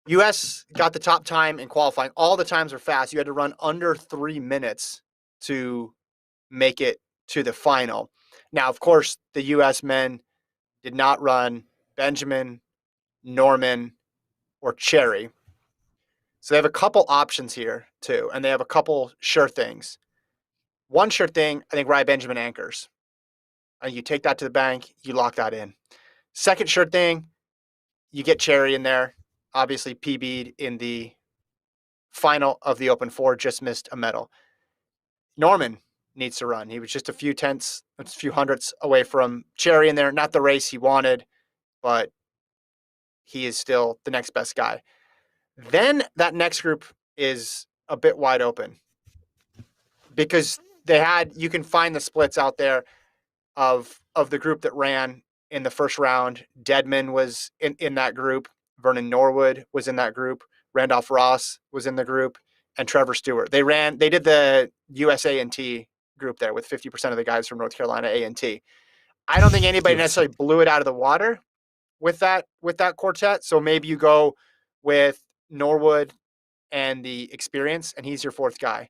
U.S. got the top time in qualifying. All the times were fast. You had to run under 3 minutes to make it to the final. Now, of course, the U.S. men did not run Benjamin, Norman, or Cherry. So they have a couple options here, too, and they have a couple sure things. One sure thing, I think Rye Benjamin anchors. And you take that to the bank, you lock that in. Second sure thing, you get Cherry in there. Obviously, PB'd in the final of the Open Four, just missed a medal. Norman needs to run. He was just a few hundredths away from Cherry in there. Not the race he wanted, but he is still the next best guy. Then that next group is a bit wide open because you can find the splits out there of the group that ran in the first round. Deadman was in that group. Vernon Norwood was in that group. Randolph Ross was in the group, and Trevor Stewart. They did the USA and T group there with 50% of the guys from North Carolina A&T. I don't think anybody necessarily blew it out of the water with that quartet. So maybe you go with Norwood and the experience, and he's your fourth guy.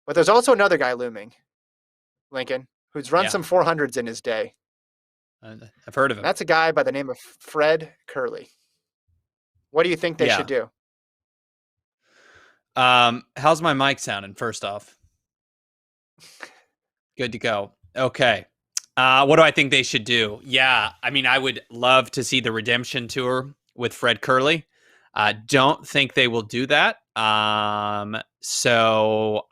But there's also another guy looming, Lincoln, who's run some 400s in his day. I've heard of him. That's a guy by the name of Fred Curley. What do you think they should do? How's my mic sounding, first off? Good to go. Okay. What do I think they should do? Yeah, I mean, I would love to see the redemption tour with Fred Curley. Don't think they will do that. So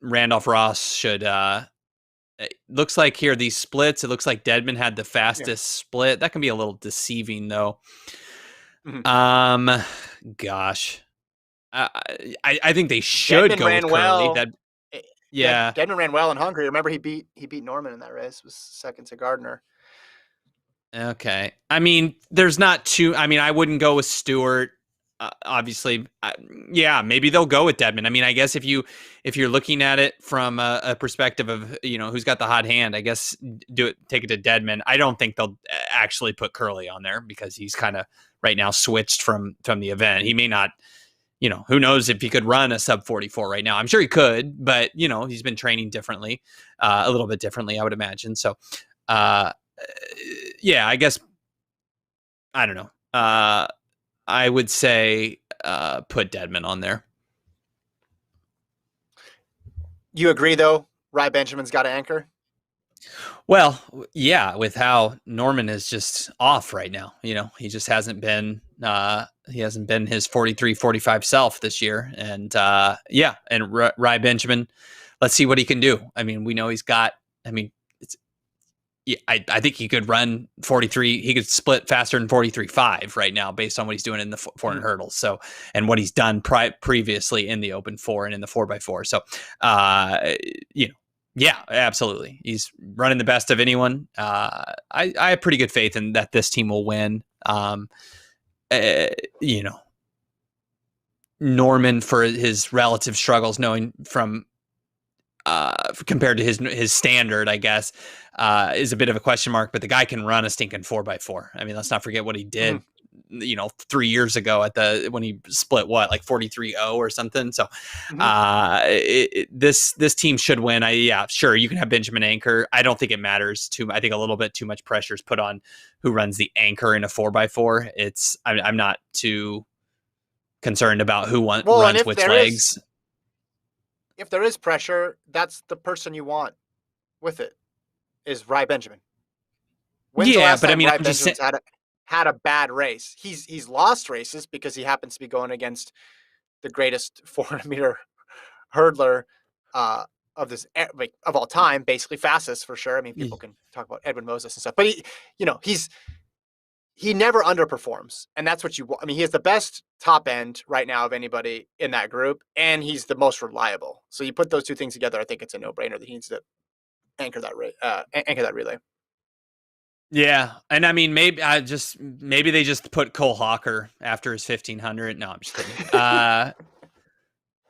Randolph Ross should, it looks like here, these splits, it looks like Deadman had the fastest split. That can be a little deceiving though. Mm-hmm. Gosh. I think they should go with Curley. Well. Deadman ran well in Hungary. Remember, he beat Norman in that race. Was second to Gardner. Okay. I mean, there's not too. I mean, I wouldn't go with Stewart. Obviously, maybe they'll go with Deadman. I mean, I guess if you're looking at it from a perspective of who's got the hot hand, I guess take it to Deadman. I don't think they'll actually put Curley on there because he's kind of right now switched from the event. He may not. Who knows if he could run a sub 44 right now? I'm sure he could, but he's been training differently, a little bit differently, I would imagine. So, I guess I don't know. I would say put Deadman on there. You agree, though? Rye Benjamin's got to anchor? Well, yeah, with how Norman is just off right now. He just hasn't been his 43, 45 self this year. And Rye Benjamin, let's see what he can do. I mean, we know he's got, I think he could run 43. He could split faster than 43.5 right now based on what he's doing in the 400 hurdles. So, and what he's done previously in the Open 4 and in the 4x4. So, yeah, absolutely. He's running the best of anyone. I have pretty good faith in that this team will win. Norman, for his relative struggles, knowing from compared to his standard, I guess, is a bit of a question mark. But the guy can run a stinking 4x4. I mean, let's not forget what he did. 3 years ago when he split like 43-0 or something. So this team should win. Sure, you can have Benjamin anchor. I don't think it matters I think a little bit too much pressure is put on who runs the anchor in a 4x4. I'm not too concerned about who runs which legs. If there is pressure, that's the person you want with it is Rye Benjamin. But I mean, I'm just saying, had a bad race. He's lost races because he happens to be going against the greatest 400-meter hurdler of all time, basically fastest for sure. I mean, people can talk about Edwin Moses and stuff, but he never underperforms, and that's what you want. I mean, he has the best top end right now of anybody in that group, and he's the most reliable. So you put those two things together, I think it's a no-brainer that he needs to anchor that relay. Yeah, and I mean, maybe they just put Cole Hawker after his 1500. No, I'm just kidding.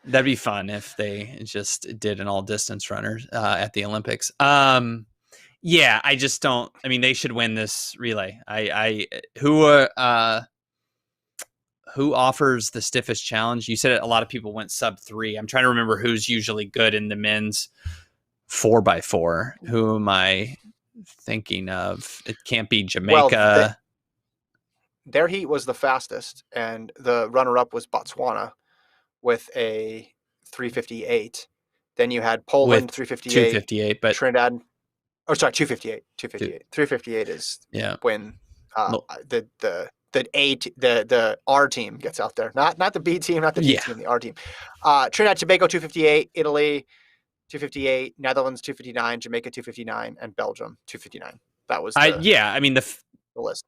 That'd be fun if they just did an all distance runner at the Olympics. Yeah, I just don't. I mean, they should win this relay. Who offers the stiffest challenge? You said a lot of people went sub 3. I'm trying to remember who's usually good in the men's 4x4. Who am I thinking of? It can't be Well, Jamaica. their heat was the fastest, and the runner-up was Botswana with a 358. Then you had Poland With 358, 258, but Trinidad. Oh, sorry, 258. two, 258. 358 is yeah. when No, the R team gets out there. Not the B team, not the D yeah. team, the R team. Trinidad, Tobago 258, Italy 258, Netherlands 259, Jamaica 259, and Belgium 259. That was the Yeah. I mean the list.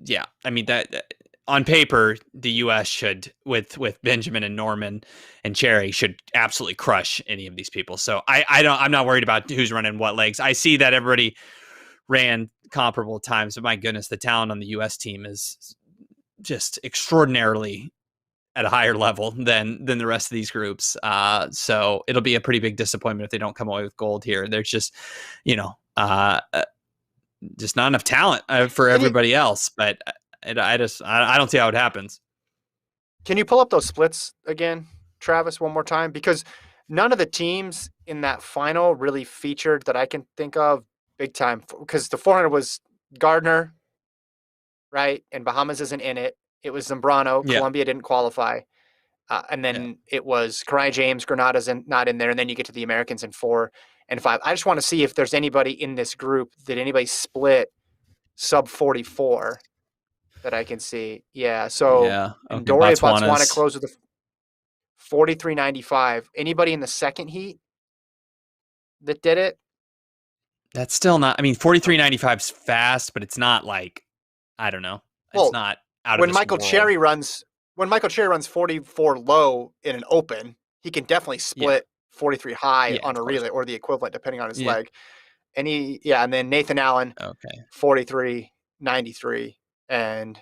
yeah. I mean that on paper, the U.S. should with Benjamin and Norman and Cherry should absolutely crush any of these people. So I'm not worried about who's running what legs. I see that everybody ran comparable times, but my goodness, the talent on the U.S. team is just extraordinarily at a higher level than the rest of these groups. So it'll be a pretty big disappointment if they don't come away with gold here. There's just, you know, just not enough talent for Can you everybody else. But I don't see how it happens. can you pull up those splits again, Travis, one more time? Because none of the teams in that final really featured that I can think of big time. Because the 400 was Gardner, right, and Bahamas isn't in it. It was Zambrano. Yeah, Colombia didn't qualify. And yeah, then it was Karai James, Grenada's not in there, and then you get to the Americans in 4 and 5. I just want to see if there's anybody in this group. Did anybody split sub 44 that I can see? Yeah. So yeah. Okay, Ndore Botswana Botswana's. closed with a 43.95. Anybody in the second heat that did it? That's still not. I mean, Um, 43.95 is fast, but it's not like I don't know. It's well, not out of when this Michael world. Cherry runs when Michael Cherry runs 44 low in an open, he can definitely Yeah, split 43 high yeah, on of a course. relay or the equivalent depending on his Yeah. leg. And then Nathan Allen Okay. 43.93 and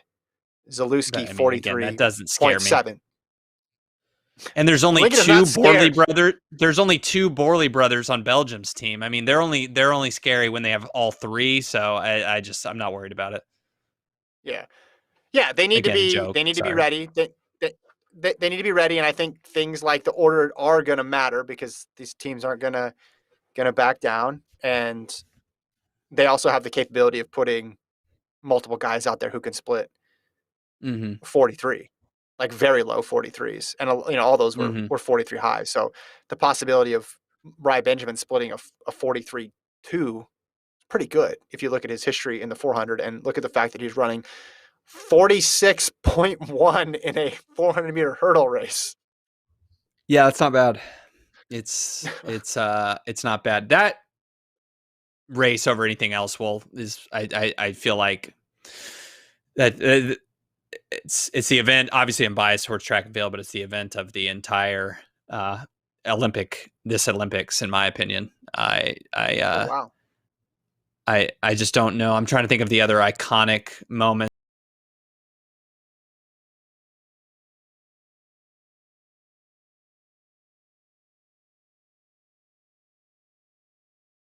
Zalewski I mean, again, that doesn't scare me. 43.7. And there's only Lincoln is two not Borley scared. brother. There's only two Borley brothers on Belgium's team. I mean, they're only scary when they have all three. So I'm not worried about it. Yeah. Yeah, Again, a joke. they need to be Sorry. ready. They need to be ready, and I think things like the order are going to matter because these teams aren't going to back down, and they also have the capability of putting multiple guys out there who can split Mm-hmm. 43, like very low 43s, and all those Mm-hmm. were 43 high. So the possibility of Ry Benjamin splitting a 43-2 pretty good if you look at his history in the 400 and look at the fact that he's running 46.1 in a 400-meter hurdle race. Yeah, it's not bad. It's not bad. That race over anything else will is I feel like that it's the event. Obviously, I'm biased towards track and field, but it's the event of the entire Olympics, in my opinion. Oh, wow. I just don't know. I'm trying to think of the other iconic moments.